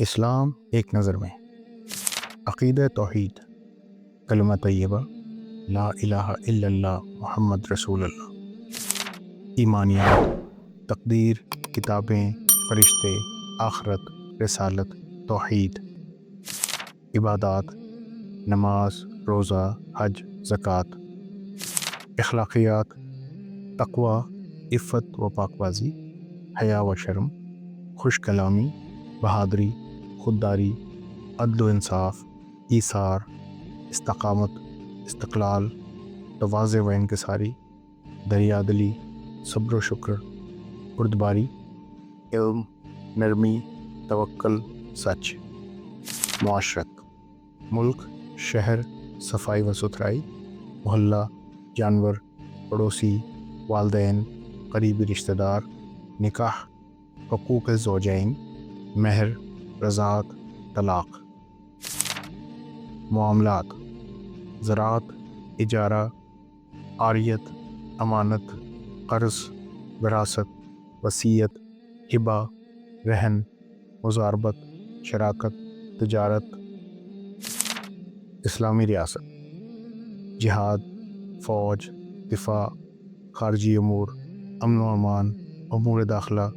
اسلام ایک نظر میں عقیدہ توحید، کلمہ طیبہ لا الہ الا اللہ محمد رسول اللہ، ایمانیات، تقدیر، کتابیں، فرشتے، آخرت، رسالت، توحید، عبادات، نماز، روزہ، حج، زکوٰۃ، اخلاقیات، تقوی، عفت و پاکبازی، حیا و شرم، خوش کلامی، بہادری، خودداری، عدل و انصاف، ایثار، استقامت، استقلال، تواضع و انکساری، دریادلی، صبر و شکر، بردباری، علم، نرمی، توکل، سچ، معاشرت، ملک، شہر، صفائی و ستھرائی، محلہ، جانور، پڑوسی، والدین، قریبی رشتہ دار، نکاح، حقوق زوجین، مہر، رضاعت، طلاق، معاملات، زراعت، اجارہ، عاریت، امانت، قرض، وراثت، وصیت، ہبہ، رہن، مضاربت، شراکت، تجارت، اسلامی ریاست، جہاد، فوج، دفاع، خارجی امور، امن و امان، امور داخلہ،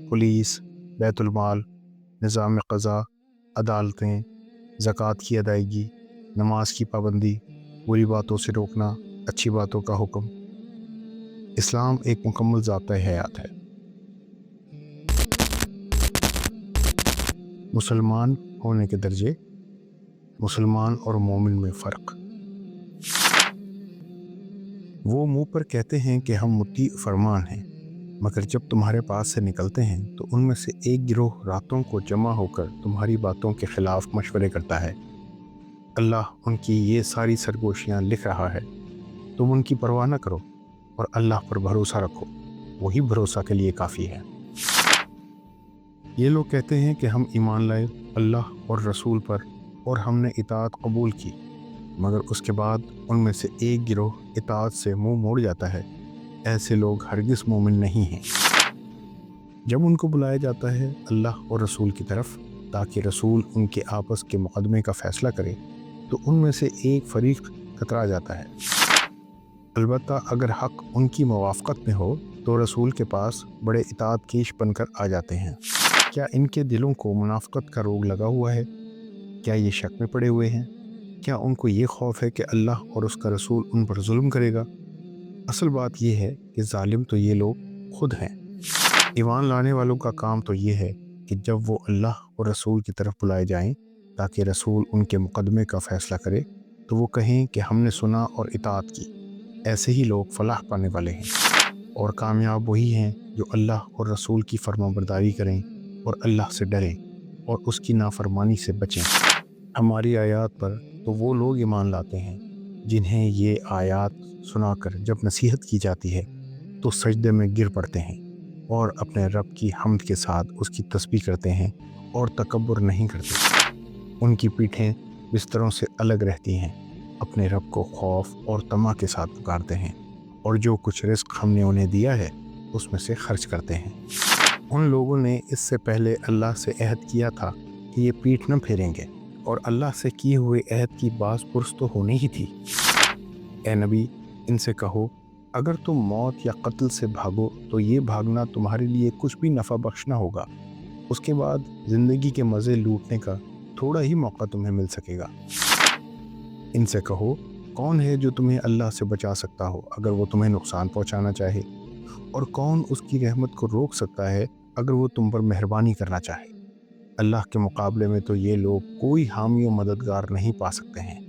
پولیس، بیت المال، نظام قضاء، عدالتیں، زکوٰۃ کی ادائیگی، نماز کی پابندی، بری باتوں سے روکنا، اچھی باتوں کا حکم۔ اسلام ایک مکمل ضابطۂ حیات ہے۔ مسلمان ہونے کے درجے، مسلمان اور مومن میں فرق۔ وہ منہ پر کہتے ہیں کہ ہم مطیع فرمان ہیں، مگر جب تمہارے پاس سے نکلتے ہیں تو ان میں سے ایک گروہ راتوں کو جمع ہو کر تمہاری باتوں کے خلاف مشورے کرتا ہے۔ اللہ ان کی یہ ساری سرگوشیاں لکھ رہا ہے، تم ان کی پرواہ نہ کرو اور اللہ پر بھروسہ رکھو، وہی بھروسہ کے لیے کافی ہے۔ یہ لوگ کہتے ہیں کہ ہم ایمان لائے اللہ اور رسول پر اور ہم نے اطاعت قبول کی، مگر اس کے بعد ان میں سے ایک گروہ اطاعت سے منہ موڑ جاتا ہے۔ ایسے لوگ ہرگز مومن نہیں ہیں۔ جب ان کو بلایا جاتا ہے اللہ اور رسول کی طرف تاکہ رسول ان کے آپس کے مقدمے کا فیصلہ کرے، تو ان میں سے ایک فریق کترا جاتا ہے۔ البتہ اگر حق ان کی موافقت میں ہو تو رسول کے پاس بڑے اطاعت کیش بن کر آ جاتے ہیں۔ کیا ان کے دلوں کو منافقت کا روگ لگا ہوا ہے؟ کیا یہ شک میں پڑے ہوئے ہیں؟ کیا ان کو یہ خوف ہے کہ اللہ اور اس کا رسول ان پر ظلم کرے گا؟ اصل بات یہ ہے کہ ظالم تو یہ لوگ خود ہیں۔ ایمان لانے والوں کا کام تو یہ ہے کہ جب وہ اللہ اور رسول کی طرف بلائے جائیں تاکہ رسول ان کے مقدمے کا فیصلہ کرے تو وہ کہیں کہ ہم نے سنا اور اطاعت کی۔ ایسے ہی لوگ فلاح پانے والے ہیں، اور کامیاب وہی ہیں جو اللہ اور رسول کی فرمانبرداری کریں اور اللہ سے ڈریں اور اس کی نافرمانی سے بچیں۔ ہماری آیات پر تو وہ لوگ ایمان لاتے ہیں جنہیں یہ آیات سنا کر جب نصیحت کی جاتی ہے تو سجدے میں گر پڑتے ہیں اور اپنے رب کی حمد کے ساتھ اس کی تسبیح کرتے ہیں اور تکبر نہیں کرتے۔ ان کی پیٹھیں بستروں سے الگ رہتی ہیں، اپنے رب کو خوف اور طمع کے ساتھ پکارتے ہیں، اور جو کچھ رزق ہم نے انہیں دیا ہے اس میں سے خرچ کرتے ہیں۔ ان لوگوں نے اس سے پہلے اللہ سے عہد کیا تھا کہ یہ پیٹھ نہ پھیریں گے، اور اللہ سے کیے ہوئے عہد کی باز پرس تو ہونی ہی تھی۔ اے نبی، ان سے کہو اگر تم موت یا قتل سے بھاگو تو یہ بھاگنا تمہارے لیے کچھ بھی نفع بخش نہ ہوگا، اس کے بعد زندگی کے مزے لوٹنے کا تھوڑا ہی موقع تمہیں مل سکے گا۔ ان سے کہو کون ہے جو تمہیں اللہ سے بچا سکتا ہو اگر وہ تمہیں نقصان پہنچانا چاہے، اور کون اس کی رحمت کو روک سکتا ہے اگر وہ تم پر مہربانی کرنا چاہے۔ اللہ کے مقابلے میں تو یہ لوگ کوئی حامی و مددگار نہیں پا سکتے ہیں۔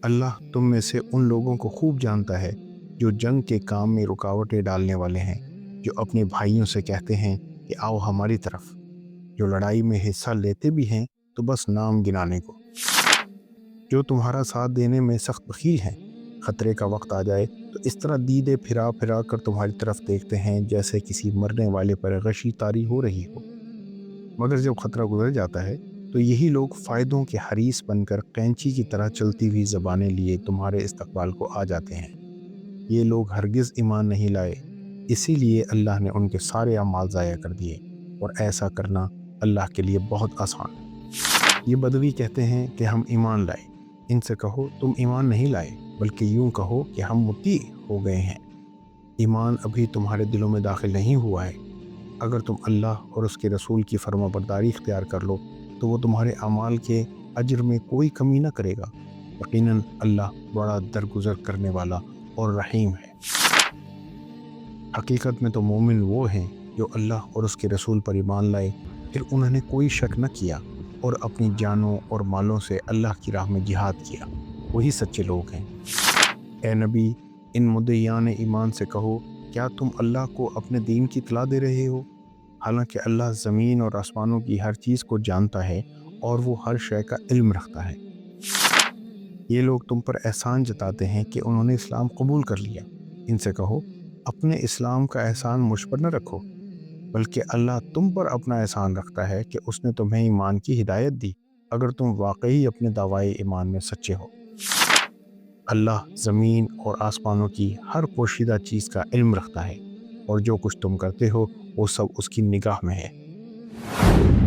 اللہ تم میں سے ان لوگوں کو خوب جانتا ہے جو جنگ کے کام میں رکاوٹیں ڈالنے والے ہیں، جو اپنے بھائیوں سے کہتے ہیں کہ آؤ ہماری طرف، جو لڑائی میں حصہ لیتے بھی ہیں تو بس نام گنانے کو، جو تمہارا ساتھ دینے میں سخت بخیل ہیں۔ خطرے کا وقت آ جائے تو اس طرح دیدے پھرا پھرا کر تمہاری طرف دیکھتے ہیں جیسے کسی مرنے والے پر غشی طاری ہو رہی ہو، مگر جب خطرہ گزر جاتا ہے تو یہی لوگ فائدوں کے حریص بن کر قینچی کی طرح چلتی ہوئی زبانیں لیے تمہارے استقبال کو آ جاتے ہیں۔ یہ لوگ ہرگز ایمان نہیں لائے، اسی لیے اللہ نے ان کے سارے اعمال ضائع کر دیے، اور ایسا کرنا اللہ کے لیے بہت آسان ہے۔ یہ بدوی کہتے ہیں کہ ہم ایمان لائے۔ ان سے کہو تم ایمان نہیں لائے بلکہ یوں کہو کہ ہم مطیع ہو گئے ہیں۔ ایمان ابھی تمہارے دلوں میں داخل نہیں ہوا ہے۔ اگر تم اللہ اور اس کے رسول کی فرما برداری اختیار کر لو تو وہ تمہارے اعمال کے اجر میں کوئی کمی نہ کرے گا۔ یقیناً اللہ بڑا درگزر کرنے والا اور رحیم ہے۔ حقیقت میں تو مومن وہ ہیں جو اللہ اور اس کے رسول پر ایمان لائے، پھر انہوں نے کوئی شک نہ کیا اور اپنی جانوں اور مالوں سے اللہ کی راہ میں جہاد کیا، وہی سچے لوگ ہیں۔ اے نبی، ان مدعیان ایمان سے کہو کیا تم اللہ کو اپنے دین کی اطلاع دے رہے ہو؟ حالانکہ اللہ زمین اور آسمانوں کی ہر چیز کو جانتا ہے اور وہ ہر شے کا علم رکھتا ہے۔ یہ لوگ تم پر احسان جتاتے ہیں کہ انہوں نے اسلام قبول کر لیا۔ ان سے کہو اپنے اسلام کا احسان مجھ پر نہ رکھو، بلکہ اللہ تم پر اپنا احسان رکھتا ہے کہ اس نے تمہیں ایمان کی ہدایت دی، اگر تم واقعی اپنے دعوائے ایمان میں سچے ہو۔ اللہ زمین اور آسمانوں کی ہر پوشیدہ چیز کا علم رکھتا ہے، اور جو کچھ تم کرتے ہو وہ سب اس کی نگاہ میں ہے۔